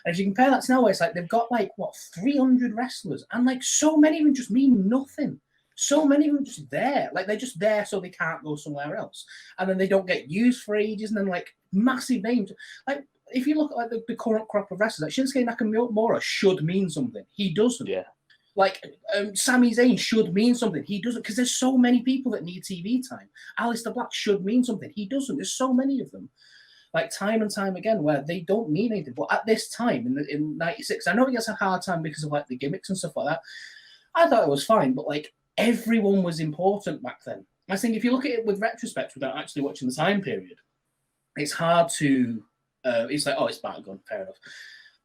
And if you compare that to now, it's like they've got like 300 wrestlers, and like so many of them just mean nothing. So many of them just there. Like they're just there so they can't go somewhere else, and then they don't get used for ages. And then like massive names, like. If you look at like the current crop of wrestlers, like Shinsuke Nakamura should mean something. He doesn't. Yeah. Like Sami Zayn should mean something. He doesn't, because there's so many people that need TV time. Aleister Black should mean something. He doesn't. There's so many of them, like time and time again, where they don't mean anything. But at this time in '96, I know it gets a hard time because of like the gimmicks and stuff like that. I thought it was fine, but like everyone was important back then. I think if you look at it with retrospect without actually watching the time period, it's hard to. It's like, oh, it's Batgun, fair enough.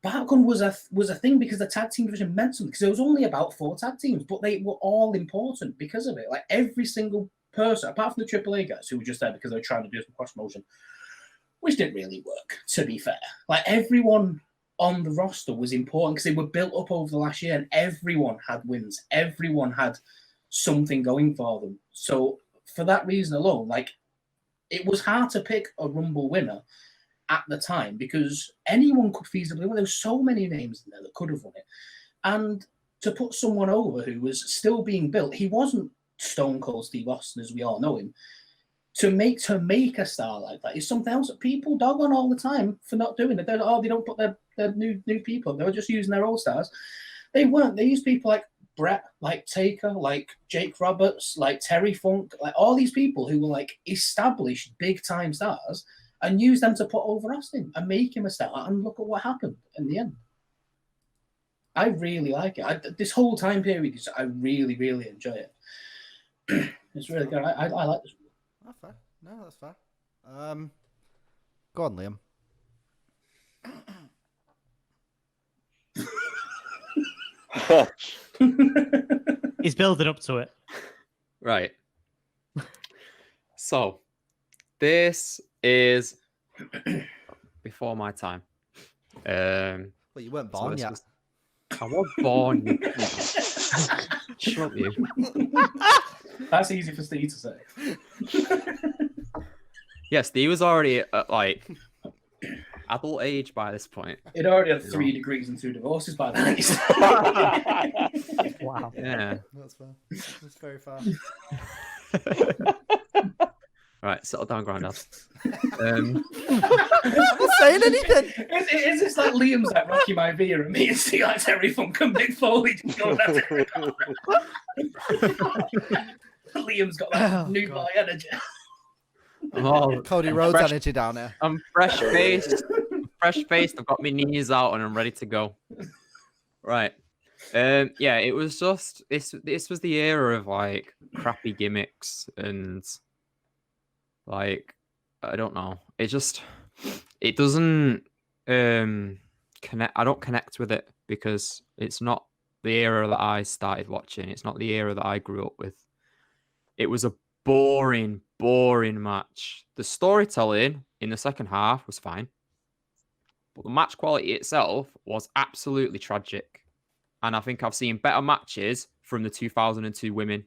Batgun was a thing because the tag team division meant something, because there was only about 4 tag teams, but they were all important because of it. Like every single person, apart from the AAA guys who were just there because they were trying to do some cross motion, which didn't really work, to be fair. Like everyone on the roster was important because they were built up over the last year, and everyone had wins. Everyone had something going for them. So for that reason alone, like it was hard to pick a Rumble winner at the time because anyone could feasibly win. There were so many names in there that could have won it. And to put someone over who was still being built, he wasn't Stone Cold Steve Austin as we all know him. To make a star like that is something else that people dog on all the time for not doing it. They don't put their new people. They were just using their old stars. They weren't. They used people like Brett, like Taker, like Jake Roberts, like Terry Funk, like all these people who were like established big time stars, and use them to put over Austin and make him a star. And look at what happened in the end. I really like it. This whole time period, I really, really enjoy it. It's really good. I like this. That's fair. No, that's fair. Go on, Liam. He's building up to it. Right. So, this is before my time. Well, you weren't born yet. I was born. Shut up, you. That's easy for Steve to say. Yeah, Steve was already at like adult age by this point. He'd already had 3 degrees and 2 divorces by then. Wow. Yeah. That's fair. That's very fair. Right, settle down, Grandad. I'm not saying anything. Is this like Liam's like Rocky Mayavir and me and Steve like Terry Funk and Mick Foley just going at it? Liam's got like new boy energy. Oh, Cody Rhodes energy down here. I'm fresh faced. I've got my knees out and I'm ready to go. Right. Yeah, it was just this was the era of like crappy gimmicks and like I don't know. It doesn't connect. I don't connect with it because it's not the era that I started watching. It's not the era that I grew up with. It was a boring match. The storytelling in the second half was fine, but the match quality itself was absolutely tragic. And I think I've seen better matches from the 2002 women.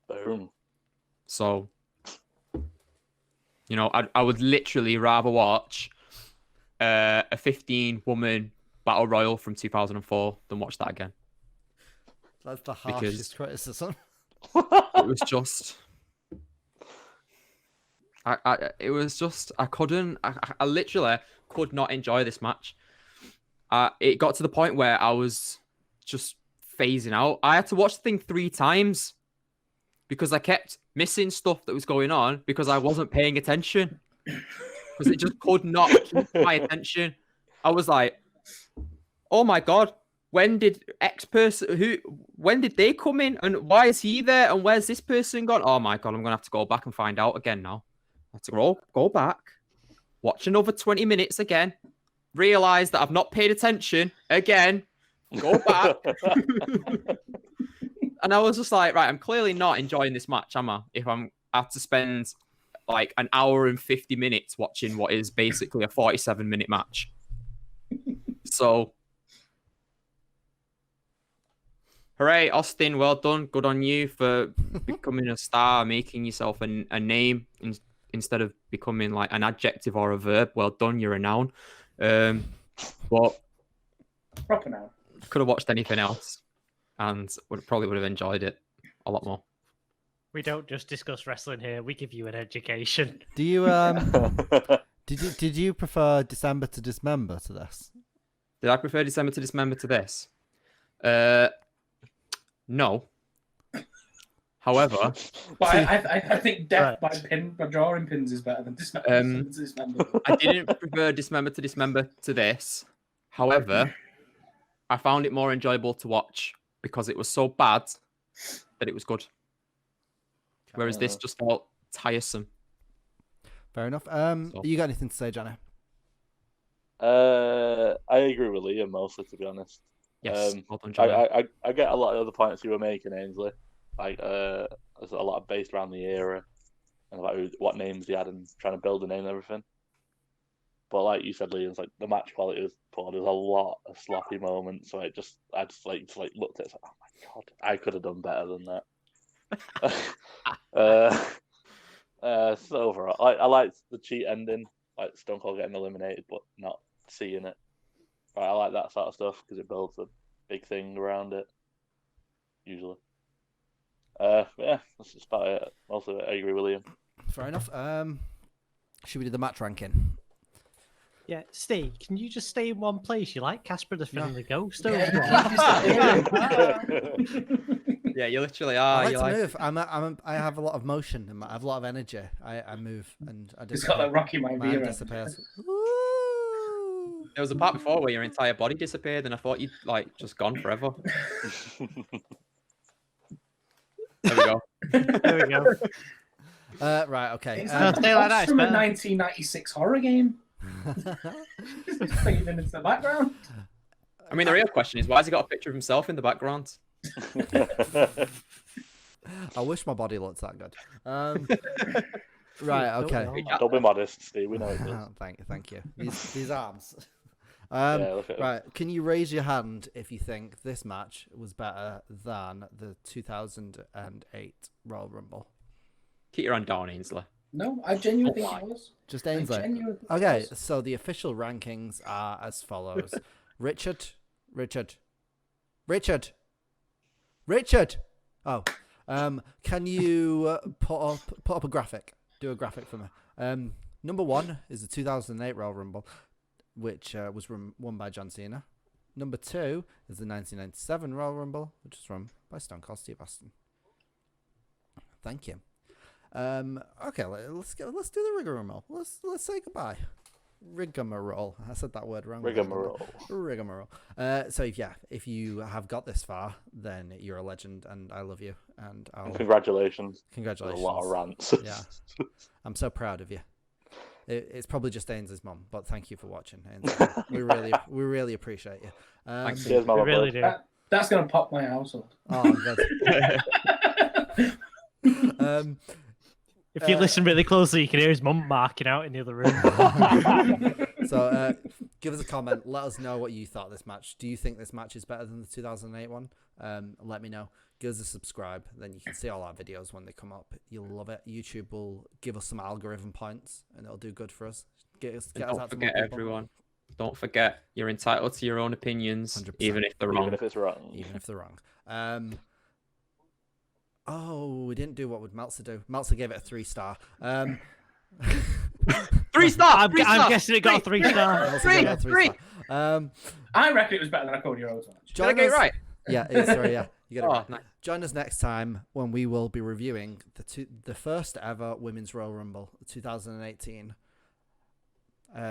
Boom. So, you know, I would literally rather watch a 15-woman battle royal from 2004 than watch that again. That's the harshest criticism. It was just... I literally could not enjoy this match. It got to the point where I was just phasing out. I had to watch the thing 3 times because I kept missing stuff that was going on because I wasn't paying attention. Because it just could not keep my attention. I was like, oh my God, when did when did they come in? And why is he there? And where's this person gone? Oh my God, I'm going to have to go back and find out again now. I have to go back, watch another 20 minutes again, realize that I've not paid attention again, go back. And I was just like, right, I'm clearly not enjoying this match, am I? If I have to spend like an hour and 50 minutes watching what is basically a 47-minute match. So, hooray, Austin, well done. Good on you for becoming a star, making yourself a name instead of becoming like an adjective or a verb. Well done, you're a noun. But Proper noun. Could have watched anything else and probably would have enjoyed it a lot more. We don't just discuss wrestling here. We give you an education. Do you did you prefer December to Dismember to this? Did I prefer December to Dismember to this? No. However, but I think death by drawing pins is better than Dismember to Dismember. I didn't prefer Dismember to this. However, I found it more enjoyable to watch because it was so bad that it was good. Whereas this just felt tiresome. Fair enough. You got anything to say, Jonny? I agree with Liam mostly, to be honest. Yes, well done, Jonny. I get a lot of the points you were making, Ainsley. Like, there's a lot based around the era and like what names he had and trying to build a name and everything. But like you said, Liam, like the match quality was poor. There's a lot of sloppy moments. So I just looked at it, like, oh my God, I could have done better than that. So overall, I liked the cheat ending, like Stone Cold getting eliminated, but not seeing it. Right, I like that sort of stuff because it builds a big thing around it. Usually. Yeah, that's just about it. Also, I agree with Liam. Fair enough. Should we do the match ranking? Yeah, Steve, can you just stay in one place? You like Casper the Friendly Ghost over Yeah. there? Yeah, you literally are. I like to move. I have a lot of motion. I have a lot of energy. I move and I It's got that Rocky mine Mayavir. disappears. There was a part before where your entire body disappeared, and I thought you'd like just gone forever. There we go. There we go. Right. Okay. It's stay like that, from a it's better. 1996 horror game. It's fading into the background. I mean, the real question is, why has he got a picture of himself in the background? I wish my body looked that good. Right. Okay. Don't be modest, Steve. We know it does. Thank you. These arms. Look at him. Right, can you raise your hand if you think this match was better than the 2008 Royal Rumble? Keep your hand down, Ainsley. No, I genuinely think why? it was. Just I Ainsley. genuinely think it Okay, was. so the official rankings are as follows: Richard. Oh, can you put up a graphic? Do a graphic for me. Number 1 is the 2008 Royal Rumble, which was won by John Cena. Number 2 is the 1997 Royal Rumble, which was run by Stone Cold Steve Austin. Thank you. Okay, let's do the rigmarole. Let's say goodbye. Rigmarole. I said that word wrong. Rigmarole. So if you have got this far, then you're a legend, and I love you. And Congratulations. Congratulations. A lot of rants. Yeah, I'm so proud of you. It's probably just Ainsley's mum, but thank you for watching, Ainsley. we really appreciate you. Thanks. Cheers, We Mama really Bud. do. That's going to pop my household. Oh, good. If you listen really closely, you can hear his mum marking out in the other room. So give us a comment. Let us know what you thought of this match. Do you think this match is better than the 2008 one? Let me know. Give us a subscribe. Then you can see all our videos when they come up. You'll love it. YouTube will give us some algorithm points, and it'll do good for us. Get us Don't out to more forget, people. everyone. Don't forget, you're entitled to your own opinions, 100%. even if they're wrong. Even if it's wrong. Even if they're wrong. Oh, we didn't do what would Meltzer do. Meltzer gave it a 3-star. 3-star. I'm guessing it got a 3-star. Meltzer gave it a 3-star. I reckon it was better than I called your own match. Did I get it right? Yeah, sorry, yeah. You got it Oh, right. nice. Join us next time when we will be reviewing the first ever Women's Royal Rumble 2018.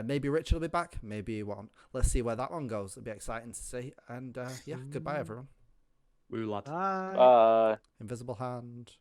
Maybe Richard will be back, maybe he won't. Let's see where that one goes. It'll be exciting to see. And goodbye, everyone. Woo, lad. Bye. Bye. Invisible hand.